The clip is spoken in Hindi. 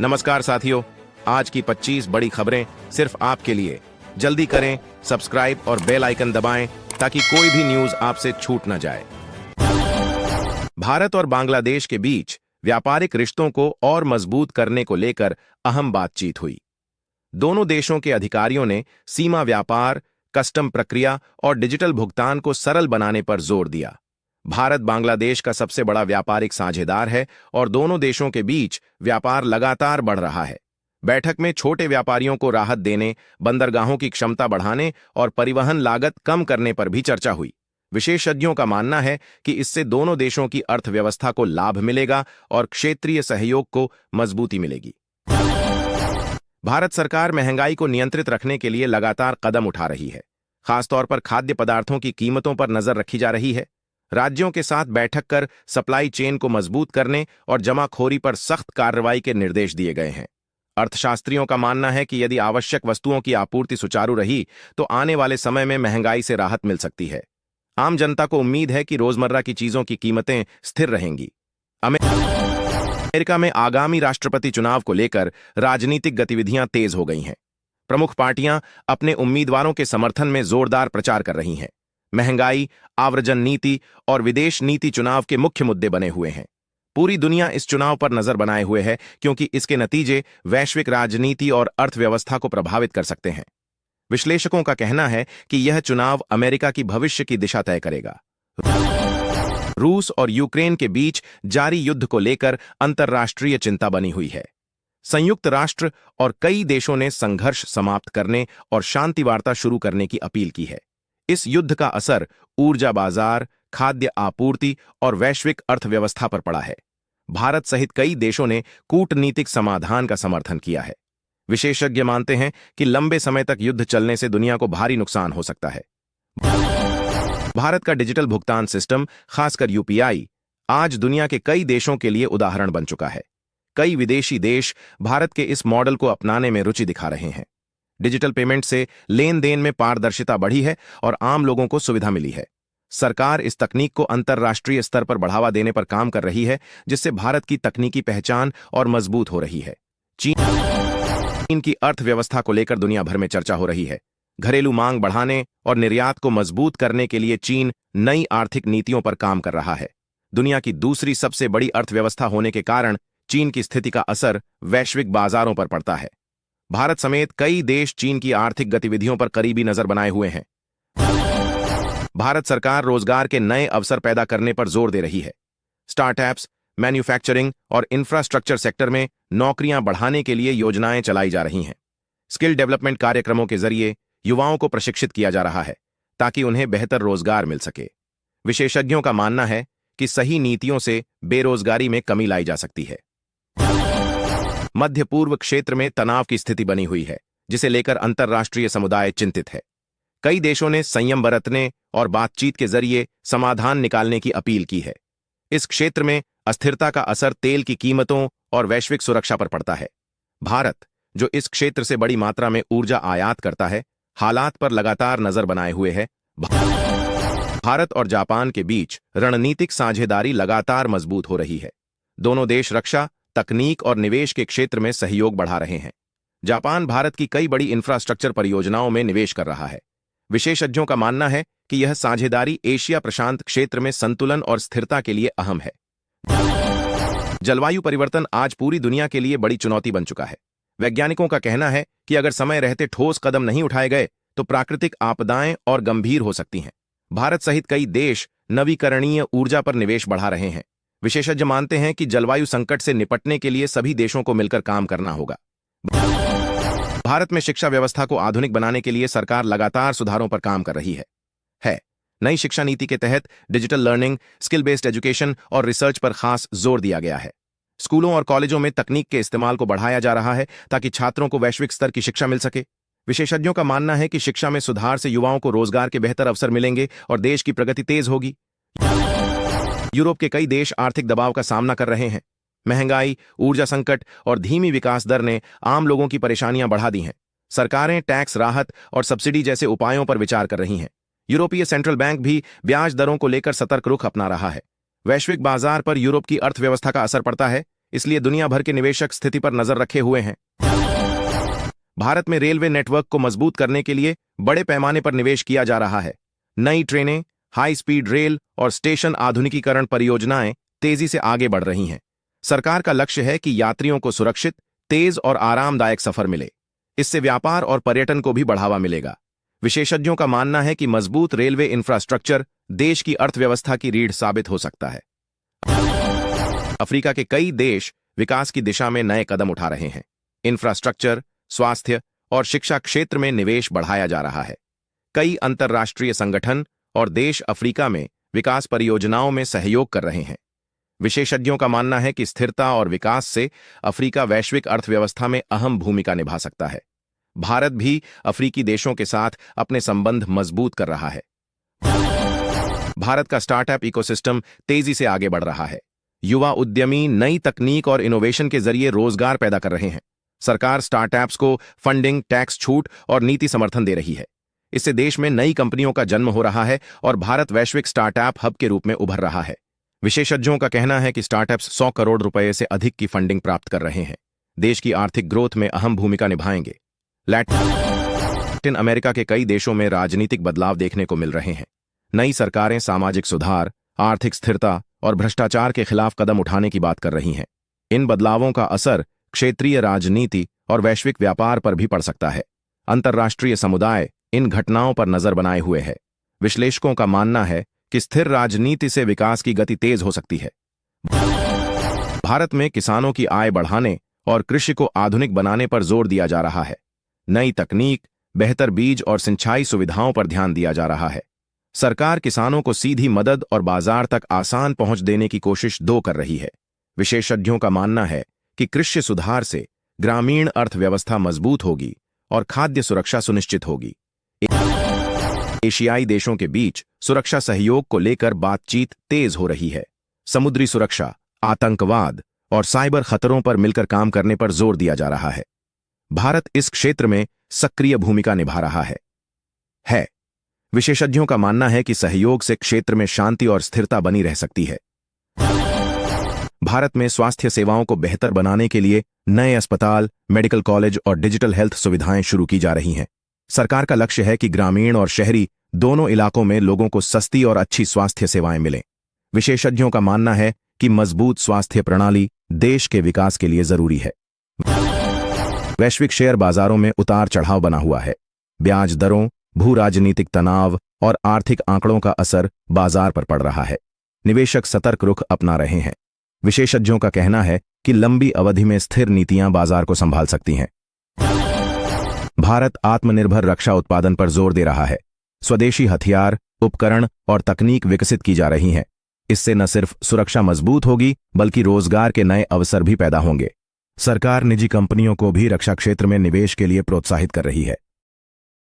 नमस्कार साथियों, आज की 25 बड़ी खबरें सिर्फ आपके लिए। जल्दी करें, सब्सक्राइब और बेल आइकन दबाएं ताकि कोई भी न्यूज आपसे छूट न जाए। भारत और बांग्लादेश के बीच व्यापारिक रिश्तों को और मजबूत करने को लेकर अहम बातचीत हुई। दोनों देशों के अधिकारियों ने सीमा व्यापार, कस्टम प्रक्रिया और डिजिटल भुगतान को सरल बनाने पर जोर दिया। भारत बांग्लादेश का सबसे बड़ा व्यापारिक साझेदार है और दोनों देशों के बीच व्यापार लगातार बढ़ रहा है। बैठक में छोटे व्यापारियों को राहत देने, बंदरगाहों की क्षमता बढ़ाने और परिवहन लागत कम करने पर भी चर्चा हुई। विशेषज्ञों का मानना है कि इससे दोनों देशों की अर्थव्यवस्था को लाभ मिलेगा और क्षेत्रीय सहयोग को मजबूती मिलेगी। भारत सरकार महंगाई को नियंत्रित रखने के लिए लगातार कदम उठा रही है। खासतौर पर खाद्य पदार्थों की कीमतों पर नजर रखी जा रही है। राज्यों के साथ बैठक कर सप्लाई चेन को मजबूत करने और जमाखोरी पर सख्त कार्रवाई के निर्देश दिए गए हैं। अर्थशास्त्रियों का मानना है कि यदि आवश्यक वस्तुओं की आपूर्ति सुचारू रही तो आने वाले समय में महंगाई से राहत मिल सकती है। आम जनता को उम्मीद है कि रोजमर्रा की चीजों की कीमतें स्थिर रहेंगी। अमेरिका में आगामी राष्ट्रपति चुनाव को लेकर राजनीतिक गतिविधियां तेज हो गई हैं। प्रमुख पार्टियां अपने उम्मीदवारों के समर्थन में जोरदार प्रचार कर रही हैं। महंगाई, आव्रजन नीति और विदेश नीति चुनाव के मुख्य मुद्दे बने हुए हैं। पूरी दुनिया इस चुनाव पर नजर बनाए हुए है क्योंकि इसके नतीजे वैश्विक राजनीति और अर्थव्यवस्था को प्रभावित कर सकते हैं। विश्लेषकों का कहना है कि यह चुनाव अमेरिका की भविष्य की दिशा तय करेगा। रूस और यूक्रेन के बीच जारी युद्ध को लेकर अंतर्राष्ट्रीय चिंता बनी हुई है। संयुक्त राष्ट्र और कई देशों ने संघर्ष समाप्त करने और शांति वार्ता शुरू करने की अपील की है। इस युद्ध का असर ऊर्जा बाजार, खाद्य आपूर्ति और वैश्विक अर्थव्यवस्था पर पड़ा है। भारत सहित कई देशों ने कूटनीतिक समाधान का समर्थन किया है। विशेषज्ञ मानते हैं कि लंबे समय तक युद्ध चलने से दुनिया को भारी नुकसान हो सकता है। भारत का डिजिटल भुगतान सिस्टम, खासकर यूपीआई, आज दुनिया के कई देशों के लिए उदाहरण बन चुका है। कई विदेशी देश भारत के इस मॉडल को अपनाने में रुचि दिखा रहे हैं। डिजिटल पेमेंट से लेन देन में पारदर्शिता बढ़ी है और आम लोगों को सुविधा मिली है। सरकार इस तकनीक को अंतर्राष्ट्रीय स्तर पर बढ़ावा देने पर काम कर रही है, जिससे भारत की तकनीकी पहचान और मजबूत हो रही है। चीन की अर्थव्यवस्था को लेकर दुनिया भर में चर्चा हो रही है। घरेलू मांग बढ़ाने और निर्यात को मजबूत करने के लिए चीन नई आर्थिक नीतियों पर काम कर रहा है। दुनिया की दूसरी सबसे बड़ी अर्थव्यवस्था होने के कारण चीन की स्थिति का असर वैश्विक बाजारों पर पड़ता है। भारत समेत कई देश चीन की आर्थिक गतिविधियों पर करीबी नजर बनाए हुए हैं। भारत सरकार रोजगार के नए अवसर पैदा करने पर जोर दे रही है। स्टार्टअप्स, मैन्युफैक्चरिंग और इंफ्रास्ट्रक्चर सेक्टर में नौकरियां बढ़ाने के लिए योजनाएं चलाई जा रही हैं। स्किल डेवलपमेंट कार्यक्रमों के जरिए युवाओं को प्रशिक्षित किया जा रहा है ताकि उन्हें बेहतर रोजगार मिल सके। विशेषज्ञों का मानना है कि सही नीतियों से बेरोजगारी में कमी लाई जा सकती है। मध्य पूर्व क्षेत्र में तनाव की स्थिति बनी हुई है, जिसे लेकर अंतर्राष्ट्रीय समुदाय चिंतित है। कई देशों ने संयम बरतने और बातचीत के जरिए समाधान निकालने की अपील की है। इस क्षेत्र में अस्थिरता का असर तेल की कीमतों और वैश्विक सुरक्षा पर पड़ता है। भारत, जो इस क्षेत्र से बड़ी मात्रा में ऊर्जा आयात करता है, हालात पर लगातार नजर बनाए हुए है। भारत और जापान के बीच रणनीतिक साझेदारी लगातार मजबूत हो रही है। दोनों देश रक्षा, तकनीक और निवेश के क्षेत्र में सहयोग बढ़ा रहे हैं। जापान भारत की कई बड़ी इंफ्रास्ट्रक्चर परियोजनाओं में निवेश कर रहा है। विशेषज्ञों का मानना है कि यह साझेदारी एशिया प्रशांत क्षेत्र में संतुलन और स्थिरता के लिए अहम है। जलवायु परिवर्तन आज पूरी दुनिया के लिए बड़ी चुनौती बन चुका है। वैज्ञानिकों का कहना है कि अगर समय रहते ठोस कदम नहीं उठाए गए तो प्राकृतिक आपदाएं और गंभीर हो सकती हैं। भारत सहित कई देश नवीकरणीय ऊर्जा पर निवेश बढ़ा रहे हैं। विशेषज्ञ मानते हैं कि जलवायु संकट से निपटने के लिए सभी देशों को मिलकर काम करना होगा। भारत में शिक्षा व्यवस्था को आधुनिक बनाने के लिए सरकार लगातार सुधारों पर काम कर रही है। नई शिक्षा नीति के तहत digital learning, skill based education और रिसर्च पर खास जोर दिया गया है। स्कूलों और कॉलेजों में तकनीक के इस्तेमाल को बढ़ाया जा रहा है ताकि छात्रों को वैश्विक स्तर की शिक्षा मिल सके। विशेषज्ञों का मानना है कि शिक्षा में सुधार से युवाओं को रोजगार के बेहतर अवसर मिलेंगे और देश की प्रगति तेज होगी। यूरोप के कई देश आर्थिक दबाव का सामना कर रहे हैं। महंगाई, ऊर्जा संकट और धीमी विकास दर ने आम लोगों की परेशानियां बढ़ा दी हैं। सरकारें टैक्स राहत और सब्सिडी जैसे उपायों पर विचार कर रही हैं। यूरोपीय सेंट्रल बैंक भी ब्याज दरों को लेकर सतर्क रुख अपना रहा है। वैश्विक बाजार पर यूरोप की अर्थव्यवस्था का असर पड़ता है, इसलिए दुनिया भर के निवेशक स्थिति पर नजर रखे हुए हैं। भारत में रेलवे नेटवर्क को मजबूत करने के लिए बड़े पैमाने पर निवेश किया जा रहा है। नई ट्रेनें, हाई स्पीड रेल और स्टेशन आधुनिकीकरण परियोजनाएं तेजी से आगे बढ़ रही हैं। सरकार का लक्ष्य है कि यात्रियों को सुरक्षित, तेज और आरामदायक सफर मिले। इससे व्यापार और पर्यटन को भी बढ़ावा मिलेगा। विशेषज्ञों का मानना है कि मजबूत रेलवे इंफ्रास्ट्रक्चर देश की अर्थव्यवस्था की रीढ़ साबित हो सकता है। अफ्रीका के कई देश विकास की दिशा में नए कदम उठा रहे हैं। इंफ्रास्ट्रक्चर, स्वास्थ्य और शिक्षा क्षेत्र में निवेश बढ़ाया जा रहा है। कई अंतर्राष्ट्रीय संगठन और देश अफ्रीका में विकास परियोजनाओं में सहयोग कर रहे हैं। विशेषज्ञों का मानना है कि स्थिरता और विकास से अफ्रीका वैश्विक अर्थव्यवस्था में अहम भूमिका निभा सकता है। भारत भी अफ्रीकी देशों के साथ अपने संबंध मजबूत कर रहा है। भारत का स्टार्टअप इकोसिस्टम तेजी से आगे बढ़ रहा है। युवा उद्यमी नई तकनीक और इनोवेशन के जरिए रोजगार पैदा कर रहे हैं। सरकार स्टार्टअप्स को फंडिंग, टैक्स छूट और नीति समर्थन दे रही है। इससे देश में नई कंपनियों का जन्म हो रहा है और भारत वैश्विक स्टार्टअप हब के रूप में उभर रहा है। विशेषज्ञों का कहना है कि स्टार्टअप्स 100 करोड़ रुपए से अधिक की फंडिंग प्राप्त कर रहे हैं। देश की आर्थिक ग्रोथ में अहम भूमिका निभाएंगे। लैटिन अमेरिका के कई देशों में राजनीतिक बदलाव देखने को मिल रहे हैं। नई सरकारें सामाजिक सुधार, आर्थिक स्थिरता और भ्रष्टाचार के खिलाफ कदम उठाने की बात कर रही हैं। इन बदलावों का असर क्षेत्रीय राजनीति और वैश्विक व्यापार पर भी पड़ सकता है। अंतर्राष्ट्रीय समुदाय इन घटनाओं पर नजर बनाए हुए है। विश्लेषकों का मानना है कि स्थिर राजनीति से विकास की गति तेज हो सकती है। भारत में किसानों की आय बढ़ाने और कृषि को आधुनिक बनाने पर जोर दिया जा रहा है। नई तकनीक, बेहतर बीज और सिंचाई सुविधाओं पर ध्यान दिया जा रहा है। सरकार किसानों को सीधी मदद और बाजार तक आसान पहुंच देने की कोशिश कर रही है। विशेषज्ञों का मानना है कि कृषि सुधार से ग्रामीण अर्थव्यवस्था मजबूत होगी और खाद्य सुरक्षा सुनिश्चित होगी। एशियाई देशों के बीच सुरक्षा सहयोग को लेकर बातचीत तेज हो रही है। समुद्री सुरक्षा, आतंकवाद और साइबर खतरों पर मिलकर काम करने पर जोर दिया जा रहा है। भारत इस क्षेत्र में सक्रिय भूमिका निभा रहा है। विशेषज्ञों का मानना है कि सहयोग से क्षेत्र में शांति और स्थिरता बनी रह सकती है। भारत में स्वास्थ्य सेवाओं को बेहतर बनाने के लिए नए अस्पताल, मेडिकल कॉलेज और डिजिटल हेल्थ सुविधाएं शुरू की जा रही हैं। सरकार का लक्ष्य है कि ग्रामीण और शहरी दोनों इलाकों में लोगों को सस्ती और अच्छी स्वास्थ्य सेवाएं मिलें। विशेषज्ञों का मानना है कि मजबूत स्वास्थ्य प्रणाली देश के विकास के लिए जरूरी है। वैश्विक शेयर बाजारों में उतार चढ़ाव बना हुआ है। ब्याज दरों, भू राजनीतिक तनाव और आर्थिक आंकड़ों का असर बाजार पर पड़ रहा है। निवेशक सतर्क रुख अपना रहे हैं। विशेषज्ञों का कहना है कि लंबी अवधि में स्थिर नीतियां बाजार को संभाल सकती हैं। भारत आत्मनिर्भर रक्षा उत्पादन पर जोर दे रहा है। स्वदेशी हथियार, उपकरण और तकनीक विकसित की जा रही हैं। इससे न सिर्फ सुरक्षा मजबूत होगी बल्कि रोजगार के नए अवसर भी पैदा होंगे। सरकार निजी कंपनियों को भी रक्षा क्षेत्र में निवेश के लिए प्रोत्साहित कर रही है।